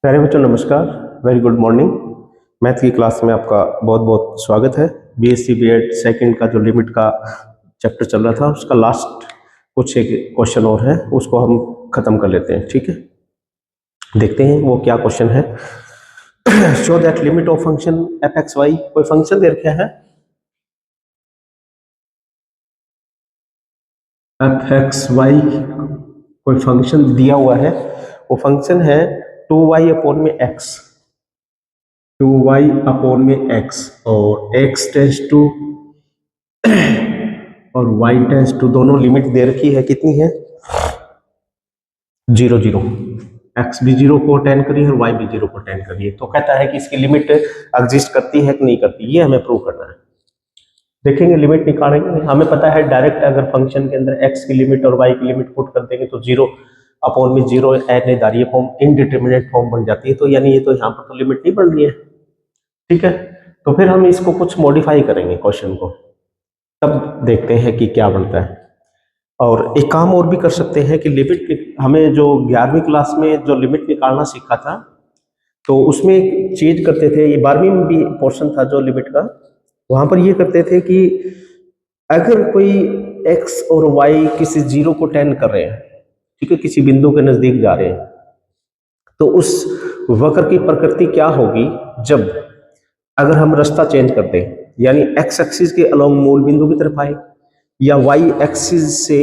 प्यारे बच्चों नमस्कार। Very good morning. मैथ की क्लास में आपका बहुत बहुत स्वागत है। बीएससी बीएड सेकंड का जो लिमिट का चैप्टर चल रहा था उसका लास्ट कुछ एक क्वेश्चन और है, उसको हम खत्म कर लेते हैं। ठीक है, देखते हैं वो क्या क्वेश्चन है। Show that limit of function F X Y, कोई फंक्शन दे रखा है एफ एक्स वाई, कोई फंक्शन दिया हुआ है। वो फंक्शन है 2y अपॉन में एक्स, 2y अपॉन में एक्स, और x टेंस टू और y टेंस टू, दोनों लिमिट दे रखी है। कितनी है? 0 0। x भी 0 को अटेंड करी है और y भी 0 को अटेंड करी है। तो कहता है कि इसकी लिमिट एग्जिस्ट करती है कि नहीं करती, ये हमें प्रूव करना है। देखेंगे, लिमिट निकालेंगे। हमें पता है डायरेक्ट अगर फंक्शन के अंदर x की लिमिट और y की लिमिट पुट कर देंगे तो 0 अपॉन में 0 निर्धारीय फॉर्म इनडिटर्मिनेट फॉर्म बन जाती है। तो यानी ये तो यहाँ पर तो लिमिट नहीं बन रही है। ठीक है, तो फिर हम इसको कुछ मॉडिफाई करेंगे क्वेश्चन को, तब देखते हैं कि क्या बनता है। और एक काम और भी कर सकते हैं कि लिमिट, हमें जो 11वीं क्लास में जो लिमिट निकालना सीखा था तो उसमें एक चीज करते थे, ये 12वीं में भी पोर्शन था जो लिमिट का, वहां पर ये करते थे कि अगर कोई x और y किसी जीरो को टेंड कर रहे हैं, ठीक है, किसी बिंदु के नजदीक जा रहे हैं, तो उस वक्र की प्रकृति क्या होगी जब अगर हम रास्ता चेंज कर दें, यानी x एक्सिस के अलोंग मूल बिंदु की तरफ आए या y एक्सिस से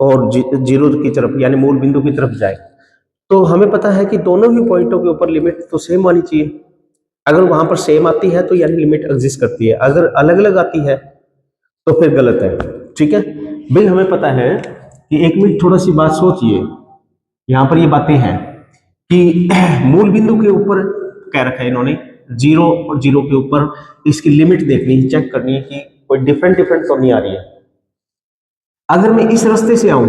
और जीरो की तरफ यानी मूल बिंदु की तरफ जाए, तो हमें पता है कि दोनों ही पॉइंटों के ऊपर लिमिट तो सेम आनी चाहिए। अगर वहां पर सेम आती है तो यानी लिमिट एग्जिस्ट करती है, अगर अलग अलग आती है तो फिर गलत है। ठीक है भाई, हमें पता है कि एक मिनट थोड़ा सी बात सोचिए। यहाँ पर ये बातें हैं कि मूल बिंदु के ऊपर कह रखा है इन्होंने 0 और 0 के ऊपर इसकी लिमिट देखनी है, चेक करनी है कि कोई डिफरेंट डिफरेंट तो नहीं आ रही है। अगर मैं इस रास्ते से आऊं,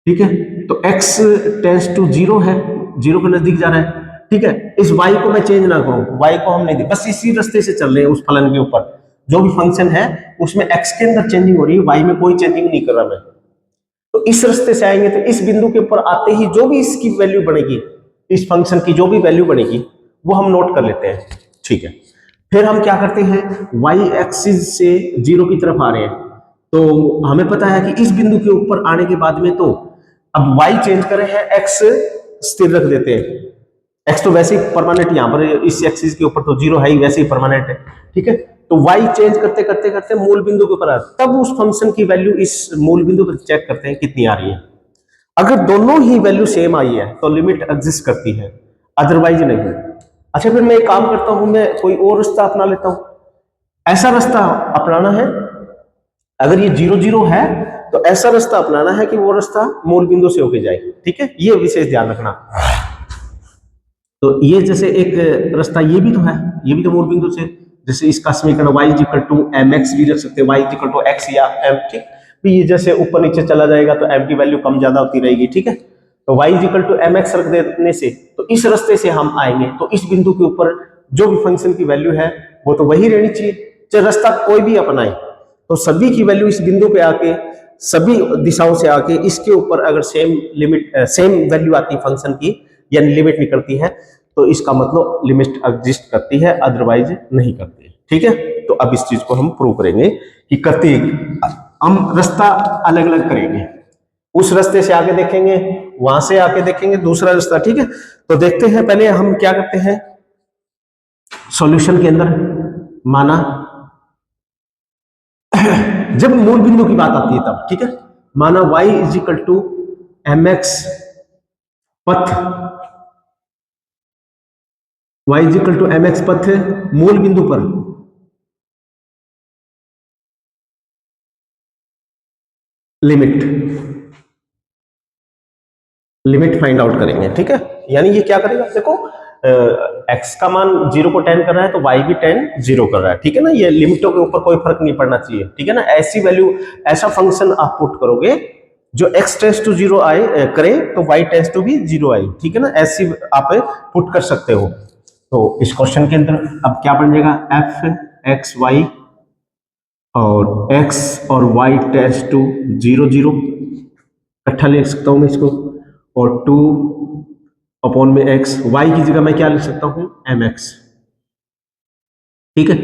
ठीक है, तो x टेंस टू 0 है, 0 के नजदीक जा रहा है। ठीक है, इस y को मैं चेंज ना करूं, y को हम नहीं दे, बस इसी रास्ते से चल रहे हैं उस फलन के ऊपर, जो भी फंक्शन है उसमें x के अंदर चेंजिंग हो रही है, y में कोई चेंजिंग नहीं कर रहा मैं। तो इस रास्ते से आएंगे तो इस बिंदु के ऊपर आते ही जो भी इसकी वैल्यू बनेगी, इस फंक्शन की जो भी वैल्यू बनेगी वो हम नोट कर लेते हैं। ठीक है, फिर हम क्या करते हैं, y एक्सिस से 0 की तरफ आ रहे हैं, तो हमें पता है कि इस बिंदु के ऊपर आने के बाद में तो अब y चेंज कर रहे हैं, x स्थिर रख देते हैं। x तो वैसे ही परमानेंट, यहाँ पर इस एक्सिस के ऊपर तो 0 है ही, वैसे ही परमानेंट है। ठीक है, तो y चेंज करते करते करते मूल बिंदु के ऊपर आ, तब उस फंक्शन की वैल्यू इस मूल बिंदु पर चेक करते हैं कितनी आ रही है। अगर दोनों ही वैल्यू सेम आई है तो लिमिट एग्जिस्ट करती है, अदरवाइज नहीं। अच्छा, फिर मैं एक काम करता हूं, मैं कोई और रास्ता अपना लेता हूं। ऐसा रास्ता अपनाना है, अगर ये 0 0 है तो ऐसा रास्ता अपनाना है कि वो रास्ता मूल बिंदु से होके जाए। ठीक है, ये विशेष ध्यान रखना। तो ये जैसे एक रास्ता ये भी तो है, ये भी तो मूल बिंदु से, जैसे इसका समीकरण y equal to M X भी रख सकते हैं, y इक्वल टू एक्स या m। ठीक, तो ये जैसे ऊपर नीचे चला जाएगा तो m की वैल्यू कम ज्यादा होती रहेगी। ठीक है, तो y equal to M X रख देने से तो इस रास्ते से हम आएंगे तो इस बिंदु के ऊपर जो भी फंक्शन की वैल्यू है वो तो वही रहनी चाहिए, चाहे रास्ता कोई भी अपनाए। तो सभी की वैल्यू इस बिंदु पे आके सभी दिशाओं से आके इसके ऊपर अगर सेम लिमिट सेम वैल्यू आती है फंक्शन की, यानी लिमिट निकलती है, तो इसका मतलब लिमिट एग्जिस्ट करती है, अदरवाइज नहीं करती। ठीक है, तो अब इस चीज को हम प्रूव करेंगे कि करती है। हम रास्ता अलग अलग करेंगे, उस रास्ते से आके देखेंगे, वहां से आके देखेंगे दूसरा रास्ता। ठीक है, तो देखते हैं, पहले हम क्या करते हैं सॉल्यूशन के अंदर। माना जब मूल बिंदु की बात आती है तब, ठीक है, माना y is equal to M X पथ, y is equal to M X पथ मूल बिंदु पर लिमिट लिमिट फाइंड आउट करेंगे। ठीक है, यानी ये क्या करेगा, देखो x का मान 0 को 10 कर रहा है तो y भी 10 0 कर रहा है। ठीक है ना, ये लिमिटों के ऊपर कोई फर्क नहीं पड़ना चाहिए। ठीक है ना, ऐसी वैल्यू, ऐसा फंक्शन आप पुट करोगे जो x टेंस टू 0 आए करे तो y टेंस टू भी 0 आए। ठीक है ना, ऐसी आप पुट कर सकते हो। तो इस क्वेश्चन के अंदर अब क्या बन जाएगा, f x y और x और y टेंस टू 0 0 इकट्ठा ले सकता हूं मैं इसको, और 2 अपॉन में x, y की जगह मैं क्या लिख सकता हूं, mx। ठीक है,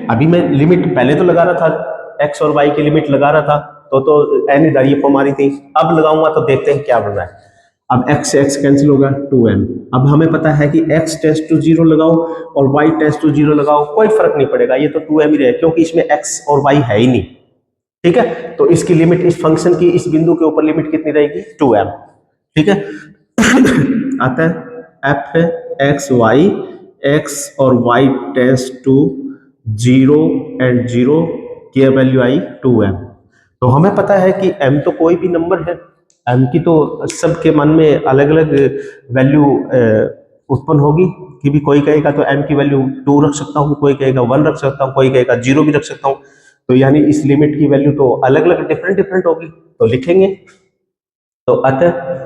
अभी मैं लिमिट पहले तो लगा रहा था, x और y की लिमिट लगा रहा था, तो n इधर ये हमारी थी, अब लगाऊंगा तो देखते हैं क्या बन रहा है। अब x से x कैंसिल होगा, 2m। अब हमें पता है कि x टेंस टू 0 लगाओ और y टेंस टू 0 लगाओ, कोई फर्क नहीं पड़ेगा, ये तो 2m ही रहेगा क्योंकि इसमें x और y है ही नहीं। ठीक है, तो इसकी लिमिट, इस फंक्शन की इस बिंदु के ऊपर लिमिट कितनी रहेगी, 2m। ठीक है, आता है f एक्स वाई, x और y टेंस टू 0 एंड 0 की वैल्यू आई 2m। तो हमें पता है कि m तो कोई भी नंबर है, m की तो सबके मन में अलग अलग वैल्यू उत्पन्न होगी, कि भी कोई कहेगा तो m की वैल्यू 2 रख सकता हूँ, कोई कहेगा 1 रख सकता हूँ, कोई कहेगा 0 भी रख सकता हूँ। तो यानी इस लिमिट की वैल्यू तो अलग अलग डिफरेंट डिफरेंट होगी, तो लिखेंगे। तो अतः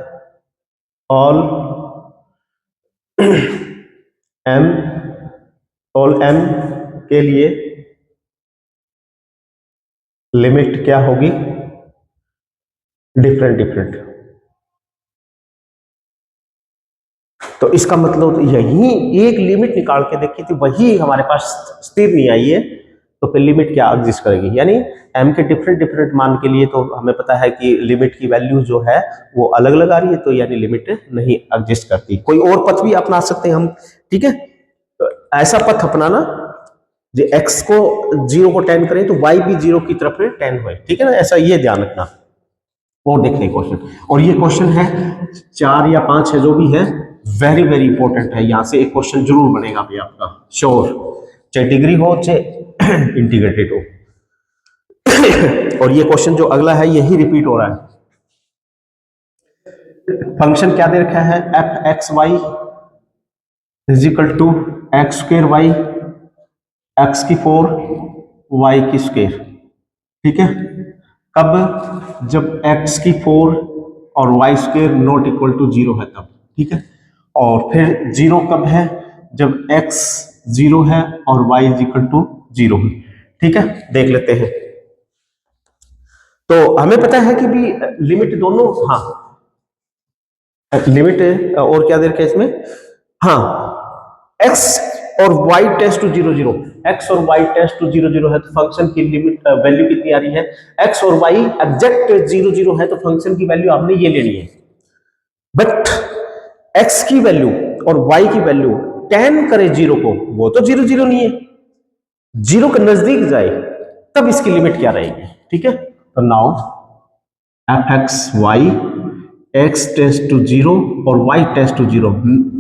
ऑल m, ऑल m के लिए लिमिट क्या होगी, डिफरेंट डिफरेंट। तो इसका मतलब यही एक लिमिट निकाल के देखी थी, वही हमारे पास स्थिर नहीं आई है, तो फिर लिमिट क्या एग्जिस्ट करेगी, यानी m के डिफरेंट डिफरेंट मान के लिए तो हमें पता है कि लिमिट की वैल्यू जो है वो अलग अलग आ रही है, तो यानी लिमिट नहीं एग्जिस्ट करती। कोई और पथ भी अपना सकते हैं हम। ठीक है, तो ऐसा पथ अपनाना जो x को 0 को टेन करें तो y भी 0 की तरफ टेन हो। ठीक है ना, ऐसा ये ध्यान रखना। और देखते क्वेश्चन, और ये क्वेश्चन है 4 या 5 है जो भी है, वेरी वेरी इंपॉर्टेंट है, यहां से एक क्वेश्चन जरूर बनेगा भी आपका, श्योर, चाहे डिग्री हो चाहे इंटीग्रेटेड हो। और ये क्वेश्चन जो अगला है यही रिपीट हो रहा है। फंक्शन क्या दे रखा है, F X Y is equal to X square Y, X की 4 वाई की स्क्र। ठीक है, कब, जब x की 4 और Y square not equal to 0 है तब। ठीक है, और फिर 0 कब है, जब x 0 है और y इज इक्वल टू 0 है। ठीक है, देख लेते हैं। तो हमें पता है कि भी लिमिट दोनों, हाँ लिमिट और क्या दे रखा है इसमें, हाँ x और y टेंस टू 0 0, x और y टेंस टू 0 0 है तो फंक्शन की लिमिट वैल्यू कितनी आ रही है, x और y एग्जैक्ट 0 0 है तो फंक्शन की वैल्यू आपने ये लेनी है। बट x की वैल्यू और y की वैल्यू टेन करे 0 को, वो तो 0 0 नहीं है, 0 के नजदीक जाए तब इसकी लिमिट क्या रहेगी। ठीक है, तो now F X Y, x tends to 0 और y टेंस टू 0,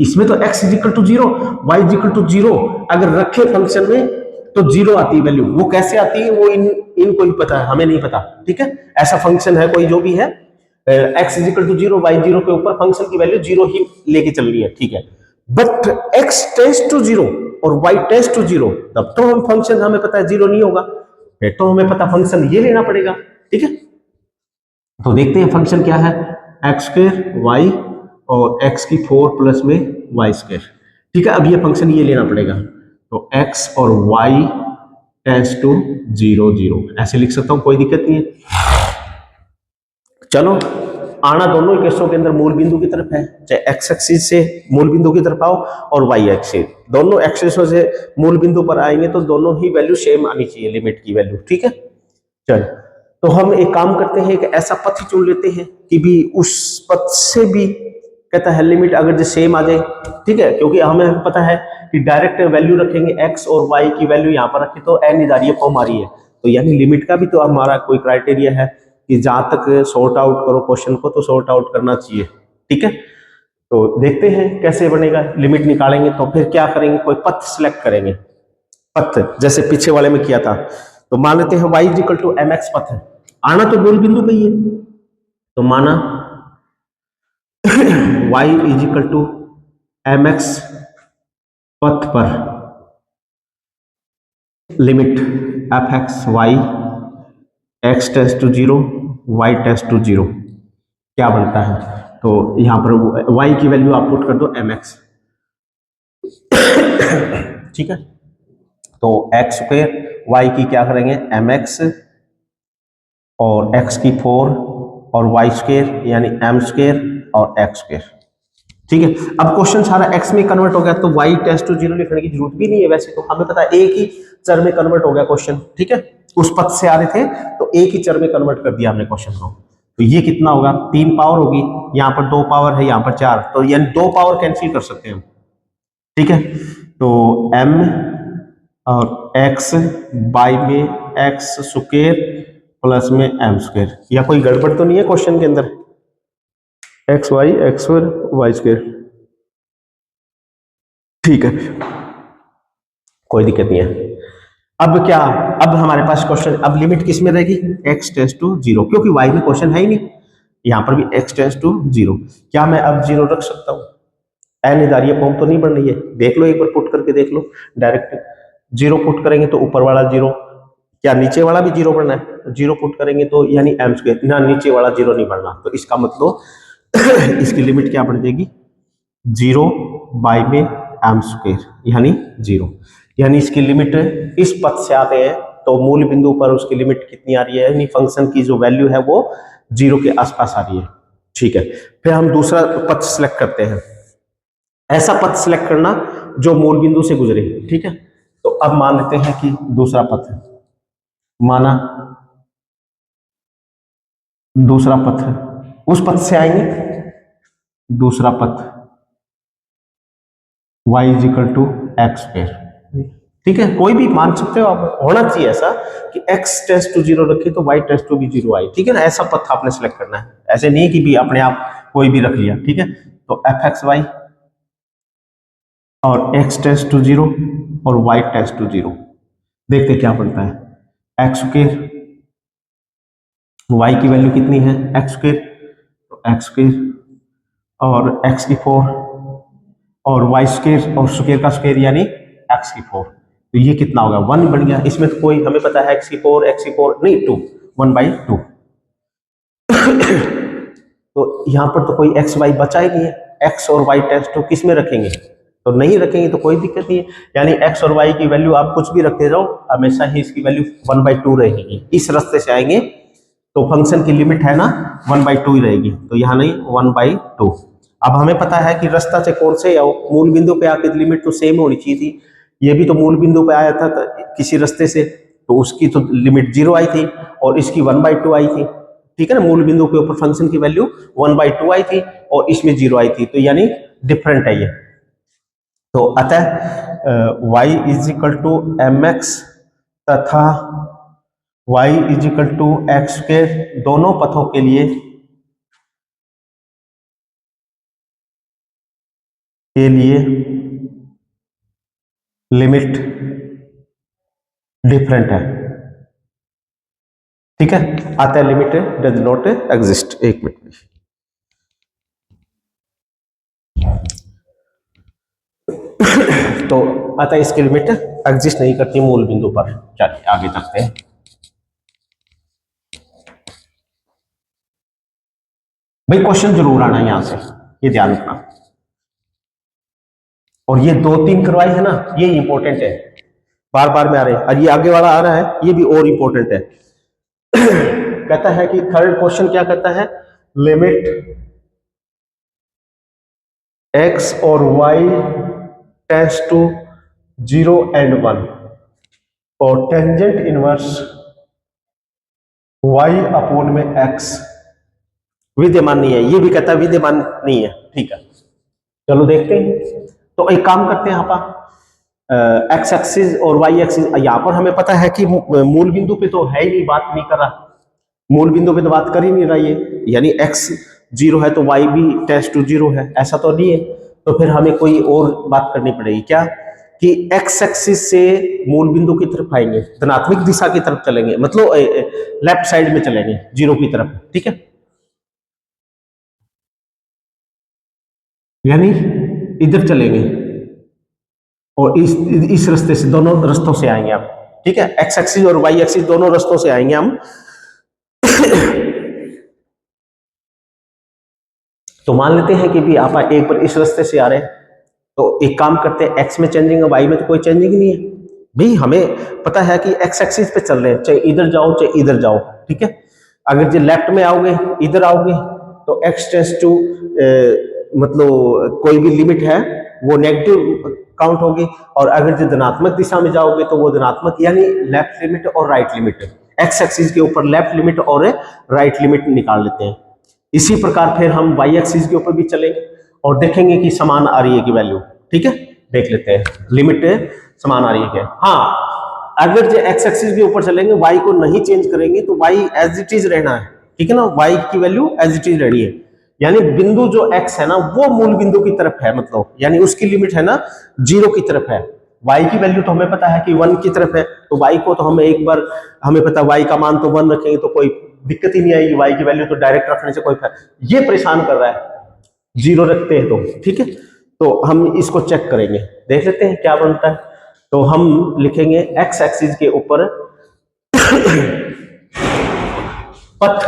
इसमें तो x is equal to 0, y is equal to 0 अगर रखे फंक्शन में तो 0 आती है वैल्यू, वो कैसे आती है वो इनको ही पता है, हमें नहीं पता। ठीक है, ऐसा फंक्शन है कोई जो भी है, x is equal to 0, y 0 के ऊपर फंक्शन की वैल्यू 0 ही लेके चल रही है। ठीक है, बट x टेंस टू 0 और y टेंस टू 0, तब तो हम फंक्शन हमें पता है 0 नहीं होगा, फिर तो हमें पता फंक्शन ये लेना पड़ेगा। ठीक है, तो देखते हैं फंक्शन क्या है, एक्स स्क्र वाई और एक्स की 4 प्लस में वाई स्क्र। ठीक है, अब ये फंक्शन ये लेना पड़ेगा, तो एक्स और वाई टेंस टू 0 0 ऐसे लिख सकता हूं, कोई दिक्कत नहीं है। चलो, आना दोनों ही केसों के अंदर मूल बिंदु की तरफ है, चाहे एक्स एक्सिस से मूल बिंदु की तरफ आओ और वाई एक्सिस, दोनों एक्सिसों से मूल बिंदु पर आएंगे तो दोनों ही वैल्यू सेम आनी चाहिए, लिमिट की वैल्यू। ठीक है, चलो, तो हम एक काम करते हैं, एक ऐसा पथ चुन लेते हैं कि भी उस पथ से भी कहता है लिमिट अगर जो सेम आ जाए। ठीक है, क्योंकि हमें पता है कि डायरेक्ट वैल्यू रखेंगे x और y की वैल्यू यहाँ पर रखे तो n इधर ये फॉर्म आ रही है, तो यानी लिमिट का भी तो हमारा कोई क्राइटेरिया है कि जहां तक सॉर्ट आउट करो क्वेश्चन को तो सॉर्ट आउट करना चाहिए। ठीक है, तो देखते हैं कैसे बनेगा, लिमिट निकालेंगे तो फिर क्या करेंगे, कोई पथ सिलेक्ट करेंगे, पथ जैसे पीछे वाले में किया था। तो मान लेते हैं y is equal to M X पथ है, आना तो मूल बिंदु पे ही है, तो माना y is equal to M X पथ पर limit F X Y, X tends to 0, Y tends to 0 क्या बनता है, तो यहां पर y की वैल्यू आप पुट कर दो एम एक्स। ठीक है, तो एक्स स्क्वायर, वाई की क्या करेंगे एम एक्स और x की 4 और वाई स्क्र यानी एम स्क्र और एक्स स्क्र। ठीक है। अब क्वेश्चन सारा एक्स में कन्वर्ट हो गया तो वाई टेंस टू जीरो लिखने की जरूरत भी नहीं है, वैसे तो हमें पता है एक ही चर में कन्वर्ट हो गया क्वेश्चन, ठीक है। उस पद से आ रहे थे तो एक ही चर में कन्वर्ट कर दिया हमने क्वेश्चन को। तो ये कितना होगा, 3 पावर होगी, यहाँ पर 2 पावर है, यहाँ पर 4, तो यानी 2 पावर कैंसिल कर सकते हैं हम, ठीक है। तो m और x बाई में एक्स स्क्वायर प्लस में m स्क्वायर, या कोई गड़बड़ तो नहीं है क्वेश्चन के अंदर, X Y X square Y square, ठीक है, कोई दिक्कत नहीं है। अब क्या, अब हमारे पास क्वेश्चन, अब लिमिट किस में रहेगी, x टेंस टू 0, क्योंकि y में क्वेश्चन है ही नहीं, यहां पर भी x टेंस टू 0। क्या मैं अब 0 रख सकता हूं, अनिवार्य फॉर्म तो नहीं बन रही है, देख लो एक बार पुट करके देख लो, डायरेक्ट 0 पुट करेंगे तो ऊपर वाला 0, क्या नीचे वाला भी 0 बनना है, 0 पुट करेंगे तो यानी m स्क्वायर ना, नीचे वाला 0 नहीं बनना, तो इसका मतलब इसकी लिमिट क्या बन जाएगी, 0 बाई में m स्क्वायर यानी 0, यानी इसकी लिमिट इस पद से आते हैं तो मूल बिंदु पर उसकी लिमिट कितनी आ रही है, यानी फंक्शन की जो वैल्यू है वो 0 के आसपास आ रही है, ठीक है। फिर हम दूसरा पद सिलेक्ट करते हैं, ऐसा पथ सिलेक्ट करना जो मूल बिंदु से गुजरे, ठीक है। तो अब मान लेते हैं कि दूसरा पथ, माना दूसरा पथ, उस पथ से आएंगे, दूसरा पथ y is equal to X square, ठीक है, कोई भी मान सकते हो आप, होना चाहिए ऐसा कि x टेंस टू 0 रखे तो y टेंस टू भी 0 आए, ठीक है ना, ऐसा पथ आपने सिलेक्ट करना है, ऐसे नहीं कि भी अपने आप कोई भी रख लिया, ठीक है। तो एफ एक्स वाई और x टेंस टू 0 और y टेंस टू 0, देखते क्या बनता है, एक्स स्क्वायर, y की वैल्यू कितनी है एक्स स्क्वायर, तो एक्स स्क्वायर और x की 4 और y स्क्वायर और स्क्वायर का स्क्वायर यानी x की 4, तो ये कितना होगा 1 बन गया, इसमें तो कोई हमें पता है x की 4 नहीं 2, 1/2 तो यहाँ पर तो कोई एक्स वाई बचा ही नहीं है, एक्स और वाई टेंस टू किस में रखेंगे, तो नहीं रखेंगे तो कोई दिक्कत नहीं है, यानी एक्स और वाई की वैल्यू आप कुछ भी रखते जाओ, हमेशा ही इसकी वैल्यू 1/2 रहेगी, इस रास्ते से आएंगे तो फंक्शन की लिमिट है ना 1/2 ही रहेगी, तो यहाँ नहीं 1/2। अब हमें पता है कि रास्ता से कौन से आओ, मूल बिंदु पे आके लिमिट तो सेम होनी चाहिए थी, ये भी तो मूल बिंदु पे आया था किसी रास्ते से, तो उसकी तो लिमिट 0 आई थी और इसकी 1/2 आई थी, ठीक है ना, मूल बिंदु के ऊपर फंक्शन की वैल्यू 1/2 आई थी और इसमें 0 आई थी, तो यानी डिफरेंट है ये। तो अतः y is equal to M X तथा y is equal to X square, दोनों पथों के लिए लिमिट डिफरेंट है, ठीक है, आता है लिमिट डज नॉट एग्जिस्ट, एक मिनट में, तो अतः इसकी लिमिट एग्जिस्ट नहीं करती मूल बिंदु पर। चलिए आगे चलते हैं, भाई क्वेश्चन जरूर आना यहां से, ये ध्यान रखना, और ये 2-3 करवाई है ना, ये इंपॉर्टेंट है, बार बार में आ रहे हैं, और ये आगे वाला आ रहा है ये भी और इंपॉर्टेंट है। कहता है कि थर्ड क्वेश्चन क्या कहता है, लिमिट x और y टेंस टू 0 and 1 और टेंजेंट इनवर्स y अपॉन में x विद्यमान नहीं है, ये भी कहता है विद्यमान नहीं है, ठीक है, चलो देखते हैं। तो एक काम करते हैं, यहाँ पर एक्स एक्सिस और वाई एक्सिस, यहाँ पर हमें पता है कि मूल बिंदु पे तो है ही नहीं, बात नहीं कर रहा, मूल बिंदु पे तो बात कर ही नहीं रहा ये, यानी x 0 है तो y भी टेंस टू 0 है, ऐसा तो नहीं है, तो फिर हमें कोई और बात करनी पड़ेगी, क्या कि x एक्सिस से मूल बिंदु की तरफ आएंगे, धनात्मक दिशा की तरफ चलेंगे, मतलब लेफ्ट साइड में चलेंगे 0 की तरफ, ठीक है, यानी इधर चलेंगे और इस रास्ते से, दोनों रास्तों से आएंगे आप, ठीक है, एक्स एक्सिस और वाई एक्सिस दोनों रास्तों से आएंगे हम। तो मान लेते हैं कि भी आप एक बार इस रास्ते से आ रहे हैं, तो एक काम करते हैं, एक्स में चेंजिंग है, वाई में तो कोई चेंजिंग नहीं है, भाई हमें पता है कि एक्स एक्सिस पे चल रहे हैं, चाहे इधर जाओ चाहे इधर जाओ, ठीक है, अगर जो लेफ्ट में आओगे इधर आओगे तो एक्स टेंस टू मतलब कोई भी लिमिट है वो नेगेटिव काउंट होगी, और अगर जो धनात्मक दिशा में जाओगे तो वो धनात्मक, यानी लेफ्ट लिमिट और राइट लिमिट, एक्स एक्सिस के ऊपर लेफ्ट लिमिट और राइट लिमिट निकाल लेते हैं। इसी प्रकार फिर हम वाई एक्सिस के ऊपर भी चलेंगे और देखेंगे कि समान आ रही है की वैल्यू। ठीक है, देख लेते हैं लिमिट समान आ रही है क्या। हाँ, अगर जो एक्स एक्सिस के ऊपर चलेंगे, वाई को नहीं चेंज करेंगे तो वाई एज इट इज रहना है। ठीक है ना, वाई की वैल्यू एज इट इज रहनी है, यानी बिंदु जो एक्स है ना वो मूल बिंदु की तरफ है, मतलब यानी उसकी लिमिट है ना 0 की तरफ है। वाई की वैल्यू तो हमें पता है कि 1 की तरफ है, तो वाई को तो हम एक बार, हमें पता वाई का मान तो 1 रखेंगे तो कोई दिक्कत ही नहीं आएगी, वाई की वैल्यू तो डायरेक्ट रखने से कोई ये परेशान कर रहा है 0 रखते हैं तो। ठीक है, तो हम इसको चेक करेंगे, देख लेते हैं क्या बनता है। तो हम लिखेंगे एक्स एक्सिस के ऊपर पथ,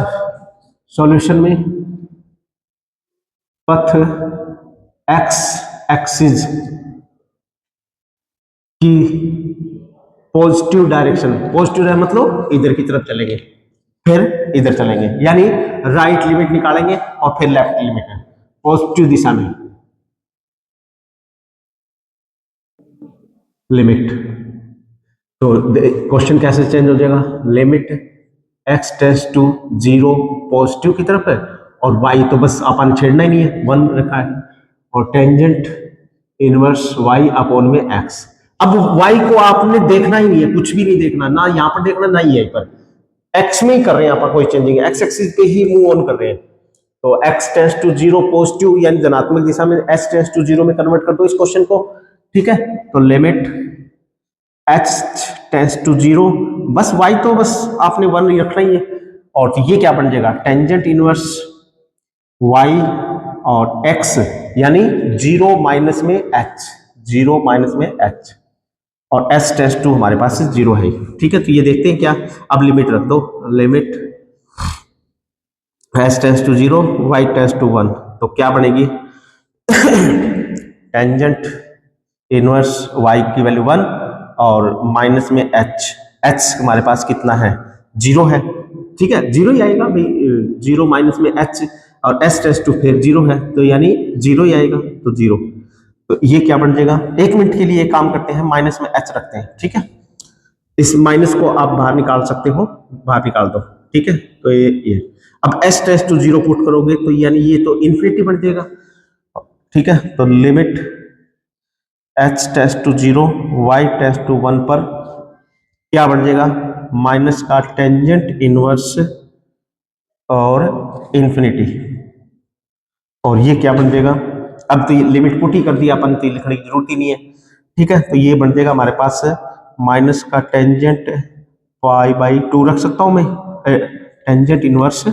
सॉल्यूशन में पथ एक्स एक्सिस की पॉजिटिव डायरेक्शन, पॉजिटिव है मतलब इधर की तरफ चलेंगे, फिर इधर चलेंगे, यानी राइट लिमिट निकालेंगे और फिर लेफ्ट लिमिट है पॉजिटिव दिशा में लिमिट। तो क्वेश्चन कैसे चेंज हो जाएगा, limit X tends to 0 positive की तरफ है, और वाई तो बस अपन छेड़ना ही नहीं है, 1 रखा है, और टेंजेंट इनवर्स वाई अपॉन में एक्स। अब वाई को आपने देखना ही नहीं है, कुछ भी नहीं देखना, ना यहाँ पर देखना ना यहीं पर, एक्स में ही कर रहे हैं आप कोई चेंजिंग, एक्स एक्सिस पे ही मूव ऑन कर रहे हैं। तो एक्स टेंड्स टू 0 पॉजिटिव यानी धनात्मक दिशा में, एक्स टेंड्स टू 0 में कन्वर्ट कर दो इस क्वेश्चन को। ठीक है, तो लिमिट एक्स टेंड्स टू 0, बस वाई तो बस आपने 1 ही रखना ही है, और तो ये क्या बन जाएगा टेंजेंट इनवर्स वाई और एक्स, यानी 0 माइनस में एच, 0 माइनस में एच, और एस टेंड्स टू हमारे पास 0 है। ठीक है, तो ये देखते हैं क्या, अब लिमिट रख दो, limit s tends to 0 y tends to 1, तो क्या बनेगी टेंजेंट इनवर्स वाई की वैल्यू 1 और माइनस में एच, एच हमारे पास कितना है 0 है। ठीक है, 0 ही आएगा भाई, 0 माइनस में एच और एस टेंड्स टू फिर 0 है, तो यानी 0 ही आएगा, तो 0। तो ये क्या बन जाएगा, 1 मिनट के लिए काम करते हैं, माइनस में एच रखते हैं। ठीक है, इस माइनस को आप बाहर निकाल सकते हो, बाहर निकाल दो। ठीक है, तो ये अब एस टेंड्स टू 0 पुट करोगे तो यानी ये तो इन्फिनिटी बन जाएगा। ठीक है, तो limit h tends to 0 y tends to 1 पर क्या बन जाएगा, माइनस का टेंजेंट इनवर्स और इंफिनिटी, और ये क्या बन जाएगा, अब तो ये लिमिट पुट ही कर दिया अपन, तो लिखने की जरूरत ही नहीं है। ठीक है, तो ये बन जाएगा हमारे पास माइनस का टेंजेंट पाई बाई 2 रख सकता हूं मैं, टेंजेंट इनवर्स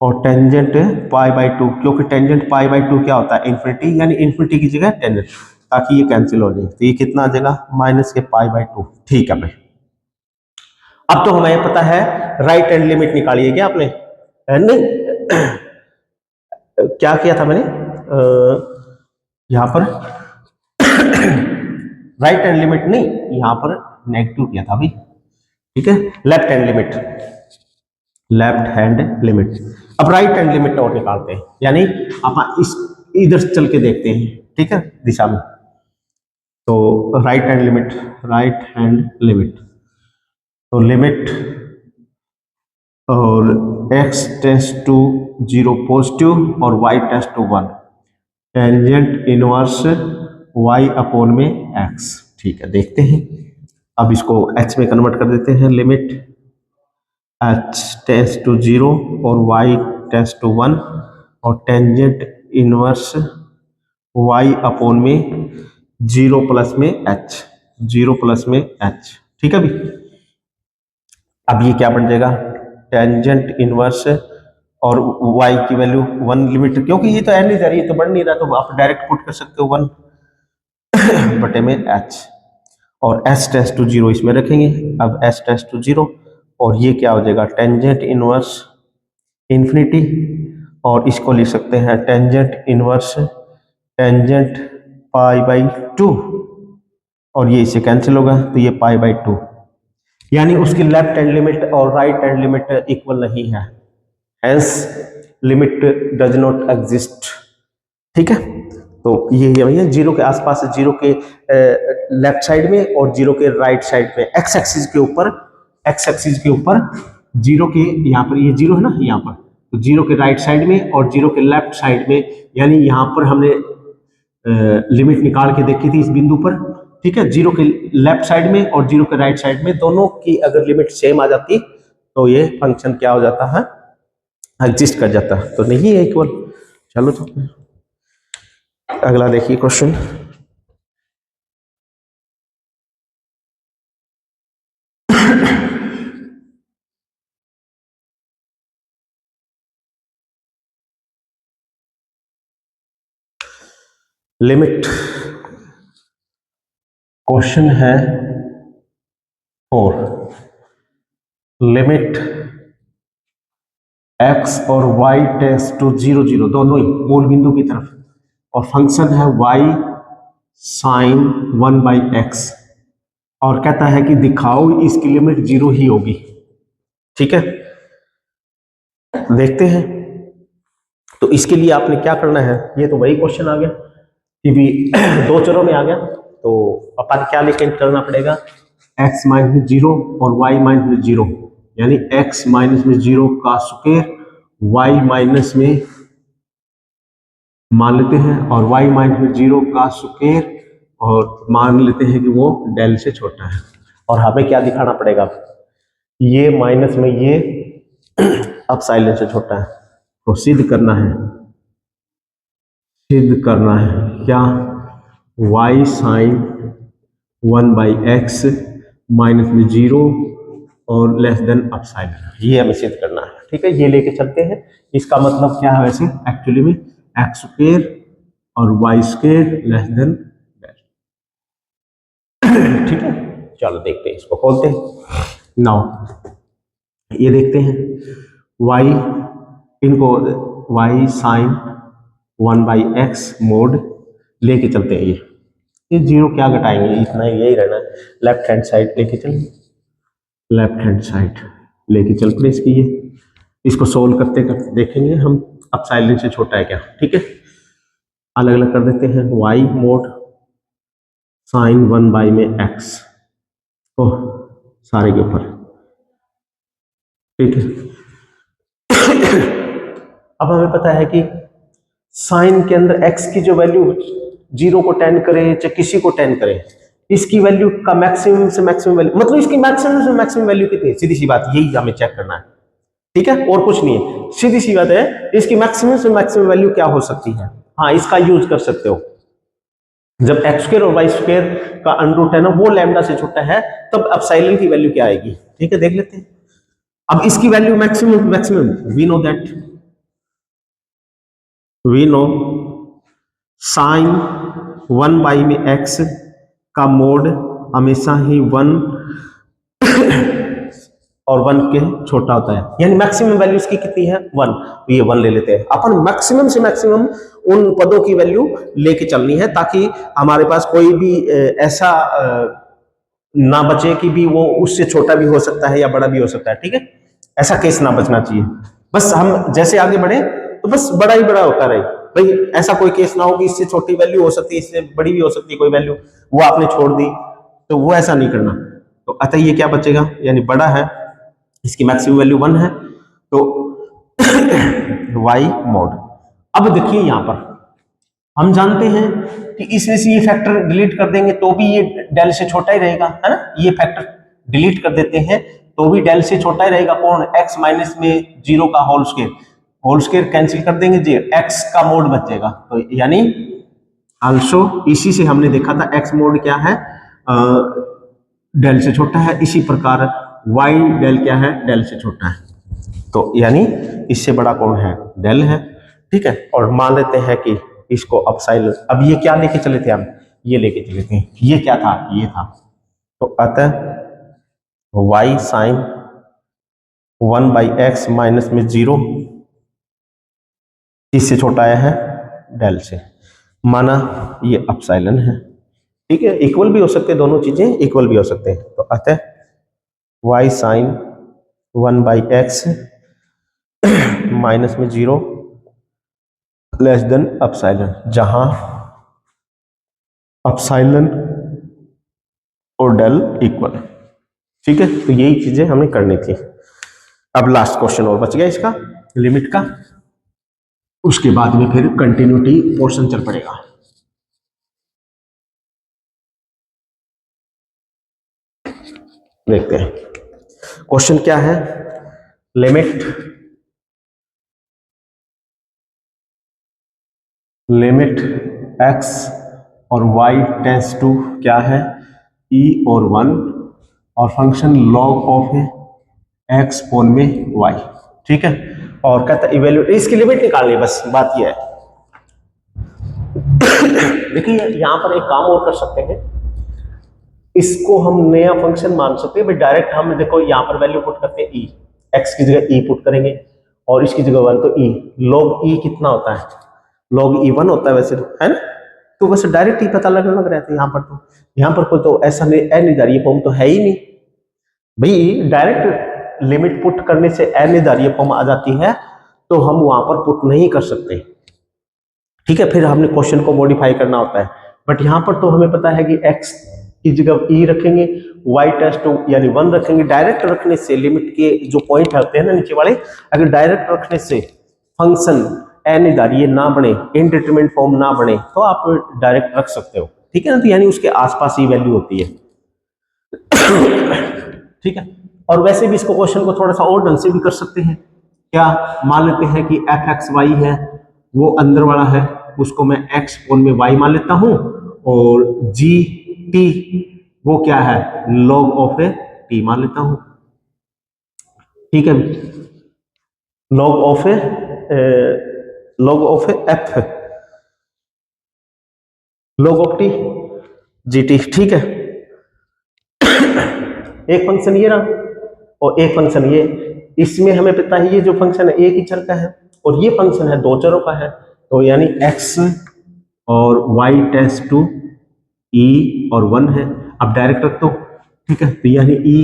और टेंजेंट पाई बाई 2, क्योंकि टेंजेंट पाई बाई 2 क्या होता है इन्फिनिटी, यानी इन्फिनिटी की जगह टेंजेंट, ताकि ये कैंसिल हो जाए। तो ये कितना आ जाएगा माइनस के पाई बाई 2। ठीक है भाई, अब तो हमें पता है राइट हैंड लिमिट निकाली है क्या आपने, नहीं क्या किया था मैंने यहां पर राइट हैंड लिमिट नहीं, यहां पर नेगेटिव किया था भाई। ठीक है, left hand limit, left hand limit. अब राइट हैंड लिमिट और निकालते हैं, यानी आप इस इधर चल के देखते हैं। ठीक है, दिशा में, तो right hand limit, right hand limit, तो लिमिट और x टेंड्स टू 0 पॉजिटिव और y tends to 1, tangent inverse y upon में x। ठीक है, देखते हैं, अब इसको h में कन्वर्ट कर देते हैं, लिमिट h टेंड्स टू 0 और y टेंड्स टू 1 और टेंजेंट इनवर्स y अपॉन में 0 प्लस में h, 0 प्लस में h। ठीक है भाई, अब ये क्या बन जाएगा टेंजेंट इनवर्स और y की वैल्यू 1 लिमिट, क्योंकि ये तो एंड नहीं जा रही है तो बढ़ नहीं रहा, तो आप डायरेक्ट पुट कर सकते हो 1 बटे में h, और s टेंड्स टू 0 इसमें रखेंगे। अब s टेंड्स टू 0 और ये क्या हो जाएगा टेंजेंट इनवर्स इंफिनिटी, और इसको लिख सकते हैं tangent inverse tangent pi by 2, और ये इससे कैंसिल होगा, तो ये पाई बाई 2, यानी उसकी लेफ्ट हैंड लिमिट और राइट हैंड लिमिट इक्वल नहीं है, hence limit does not exist. ठीक है, तो ये भैया जीरो के आसपास, जीरो के लेफ्ट साइड में और जीरो के राइट साइड में, एक्स एक्सिस के ऊपर, एक्स एक्सिस के ऊपर जीरो के, यहाँ पर ये जीरो है ना यहाँ पर, तो जीरो के राइट साइड में और जीरो के लेफ्ट साइड में, यानी यहाँ पर हमने लिमिट निकाल के देखी थी इस बिंदु पर, ठीक है, जीरो के लेफ्ट साइड में और जीरो के राइट साइड में दोनों की अगर लिमिट सेम आ जाती तो ये फंक्शन क्या हो जाता है, एग्जिस्ट कर जाता है, तो नहीं है इक्वल। चलो तो अगला देखिए क्वेश्चन। लिमिट, क्वेश्चन है 4, लिमिट x और y टेंड्स टू 0 0, दोनों ही मूल बिंदु की तरफ, और फंक्शन है y साइन 1/x, और कहता है कि दिखाओ इसकी लिमिट 0 ही होगी। ठीक है, देखते हैं। तो इसके लिए आपने क्या करना है, ये तो वही क्वेश्चन आ गया कि भी दो चरों में आ गया, तो अपन क्या लेके चलना पड़ेगा, x माइनस 0 और y माइनस 0, यानी x माइनस में 0 का स्क्वायर y माइनस में मान लेते हैं, और y माइनस 0 का स्क्वायर, और मान लेते हैं कि वो डेल से छोटा है, और हमें क्या दिखाना पड़ेगा, ये माइनस में ये एप्सिलॉन से छोटा है, तो सिद्ध करना है, सिद्ध करना है क्या, y साइन 1/x माइनस में 0 और लेस देन एप्सिलॉन, ये हमें सिद्ध करना है। ठीक है, ये लेके चलते हैं। इसका मतलब क्या है वैसे एक्चुअली में, एक्स स्क्वायर और वाई स्क्वायर लेस देन, ठीक है। चलो देखते हैं, इसको खोलते हैं। नाउ ये देखते हैं y, इनको y साइन 1/x मोड लेके चलते हैं। ये जीरो क्या घटाएंगे, इतना यही रहना है, लेफ्ट हैंड साइड लेके चलेंगे, लेफ्ट हैंड साइड लेके चल पड़े इसकी, ये इसको सोल्व करते करते देखेंगे हम एप्सिलॉन से छोटा है क्या। ठीक है, अलग अलग कर देते हैं, y मोड साइन 1 में x, तो सारे के ऊपर, ठीक है। अब हमें पता है कि साइन के अंदर x की जो वैल्यू 0 को टेंड करे चाहे किसी को टेंड करे, इसकी वैल्यू का मैक्सिमम से मैक्सिमम वैल्यू, मतलब इसकी मैक्सिमम से मैक्सिमम वैल्यू कितनी है, सीधी सी बात यही हमें चेक करना है। ठीक है, और कुछ नहीं है, सीधी सी बात है, इसकी मैक्सिमम से मैक्सिमम वैल्यू क्या हो सकती है। हाँ, इसका यूज कर सकते हो, जब एक्स स्क्वायर और वाई स्क्वायर का अंडर है ना वो लैम्डा से छोटा है, तब एप्सिलॉन की वैल्यू क्या आएगी। ठीक है, देख लेते हैं। अब इसकी value maximum, we know that, we know sine 1 में एक्स का मोड हमेशा ही 1 और 1 के छोटा होता है, यानी मैक्सिमम वैल्यू इसकी कितनी है 1, तो ये 1 ले लेते हैं अपन। मैक्सिमम से मैक्सिमम उन पदों की वैल्यू लेके चलनी है, ताकि हमारे पास कोई भी ऐसा ना बचे कि भी वो उससे छोटा भी हो सकता है या बड़ा भी हो सकता है। ठीक है, ऐसा केस ना बचना चाहिए, बस हम जैसे आगे बढ़े तो बस बड़ा ही बड़ा होता रहे भाई, ऐसा कोई केस ना हो कि इससे छोटी वैल्यू हो सकती है, इससे बड़ी भी हो सकती है कोई वैल्यू, वो आपने छोड़ दी, तो वो ऐसा नहीं करना। तो अतः ये क्या बचेगा, यानी बड़ा है, इसकी मैक्सिमम वैल्यू 1 है, तो y मोड। अब देखिए यहां पर हम जानते हैं कि इसमें से ये फैक्टर डिलीट कर देंगे तो भी ये डेल से छोटा ही रहेगा, है ना, ये फैक्टर डिलीट कर देते हैं तो भी डेल से छोटा ही रहेगा, कौन, x माइनस में 0 का होल स्क्वायर कैंसिल कर देंगे जी, x का मोड बचेगा, तो यानी आल्सो इसी से हमने देखा था x मोड क्या है, डेल से छोटा है, इसी प्रकार y डेल क्या है, डेल से छोटा है, तो यानी इससे बड़ा कौन है, डेल है। ठीक है, और मान लेते हैं कि इसको एप्सिलॉन, अब ये क्या लेके चले थे हम, ये लेके चले थे, ये क्या था, ये था, तो अतः y साइन 1/x माइनस में 0 इससे छोटा आया है डेल से, माना ये एप्सिलॉन है। ठीक है, इक्वल भी हो सकते हैं, दोनों चीजें इक्वल भी हो सकते हैं, तो अतः y साइन 1/x माइनस में 0 लेस देन एप्सिलॉन, जहां एप्सिलॉन और डेल इक्वल। ठीक है, तो यही चीजें हमें करनी थी। अब लास्ट क्वेश्चन और बच गया इसका लिमिट का, उसके बाद में फिर कंटिन्यूटी पोर्शन चल पड़ेगा। देखते हैं क्वेश्चन क्या है। लिमिट x और y टेंस टू क्या है e और 1, और फंक्शन log ऑफ x पोल में y। ठीक है, और कहता है इवेल्यूएट, इसकी लिमिट निकालनी है, बस बात यह है। देखिए यहां पर एक काम और कर सकते हैं, इसको हम नया फंक्शन मान सकते हैं। डायरेक्ट हम देखो यहाँ पर वैल्यू पुट करते हैं e, x की जगह e पुट करेंगे और इसकी जगह 1, तो e log e कितना होता है, log e 1 होता है वैसे तो, है ना। तो वैसे डायरेक्ट ही पता लगने लग रहा है। यहाँ पर तो, यहाँ पर कोई तो ऐसा नहीं अनिर्धारीय फॉर्म तो है ही नहीं भाई। डायरेक्ट लिमिट पुट करने से अनिर्धारीय फॉर्म आ जाती है, तो हम वहां पर पुट नहीं कर सकते। ठीक है, फिर हमने क्वेश्चन को मॉडिफाई करना होता है। बट यहाँ पर तो हमें पता है कि x की जगह e रखेंगे, y टेंस टू यानी 1 रखेंगे। डायरेक्ट रखने से लिमिट के जो पॉइंट होते हैं ना नीचे वाले, अगर डायरेक्ट रखने से फंक्शन अनिर्धारीय ना बने, इनडिटरमिनेट फॉर्म ना बने, तो आप डायरेक्ट रख सकते हो। ठीक है ना, तो यानी उसके आसपास ही वैल्यू होती है। ठीक है, और वैसे भी इसको क्वेश्चन को थोड़ा सा और ढंग से भी कर सकते हैं। क्या मान लेते हैं कि fxy है वो अंदर वाला है, उसको मैं x पोल में y मान लेता हूं, और gt वो क्या है log ऑफ ए t मान लेता हूं। ठीक है, log of f log of t gt। ठीक है, एक फंक्शन ये रहा और एक फंक्शन ये। इसमें हमें पता है ये जो फंक्शन है एक ही चर का है, और ये फंक्शन है दो चरों का है, तो यानी x और y टेंस टू e और 1 है। अब डायरेक्ट रख दो। ठीक है, तो यानी e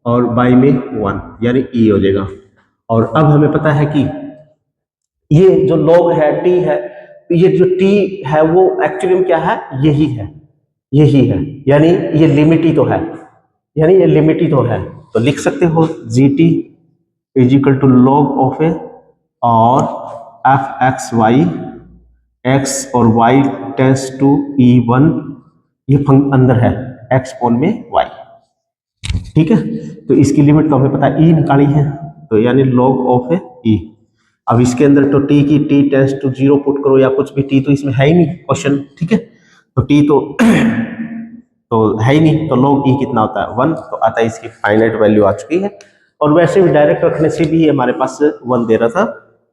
और y में 1 यानी e हो जाएगा। और अब हमें पता है कि ये जो log है t है, तो ये जो t है वो एक्चुअली में क्या है, यही है, यही है, यानी ये लिमिट ही तो है, यानी ये लिमिट ही तो है। तो लिख सकते हो gt is equal to log of A और एफ एक्स वाई, एक्स और वाई टेंस टू e1, ये अंदर है x पोल में y। ठीक है, तो इसकी लिमिट तो हमें पता है e निकाली है, तो यानी log ऑफ e। अब इसके अंदर तो t की t टेंस टू 0 पुट करो या कुछ भी, t तो इसमें है ही नहीं क्वेश्चन। ठीक है, तो t तो है ही नहीं, तो log e कितना होता है 1, तो आता है इसकी फाइनाइट वैल्यू आ चुकी है। और वैसे भी डायरेक्ट रखने से भी हमारे पास 1 दे रहा था,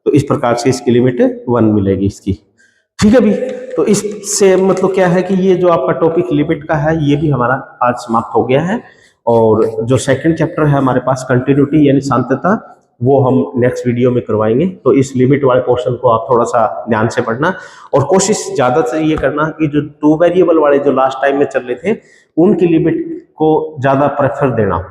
तो इस प्रकार से इसकी लिमिट 1 मिलेगी इसकी। ठीक है भी, तो इससे मतलब क्या है कि ये जो आपका टॉपिक लिमिट का है ये भी हमारा आज समाप्त हो गया है। और जो सेकंड चैप्टर है हमारे पास कंटिन्यूटी यानी शांतता, वो हम नेक्स्ट वीडियो में करवाएंगे। तो इस लिमिट वाले पोर्शन को आप थोड़ा सा ध्यान से पढ़ना, और कोशिश ज्यादा से ये करना कि जो 2 वेरिएबल वाले जो लास्ट टाइम में चल रहे थे उनकी लिमिट को ज्यादा प्रेफर देना।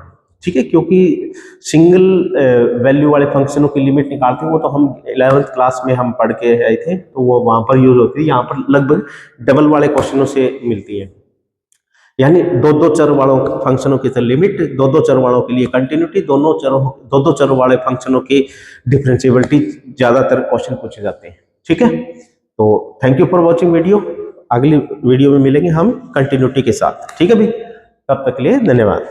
ठीक है, क्योंकि सिंगल वैल्यू वाले फंक्शनों की लिमिट निकालते हैं वो तो हम 11th क्लास में हम पढ़ के आए थे, तो वो वहां पर यूज होती है। यहाँ पर लगभग डबल वाले क्वेश्चनों से मिलती है, यानी दो चर वालों फंक्शनों की लिमिट, दो चर वालों के लिए कंटिन्यूटी, दो चर वाले फंक्शनों की डिफरेंशिएबिलिटी, ज्यादातर क्वेश्चन पूछे जाते हैं। ठीक है, तो thank you for watching video. अगली वीडियो में मिलेंगे हम कंटिन्यूटी के साथ। ठीक है भाई, तब तक के लिए धन्यवाद।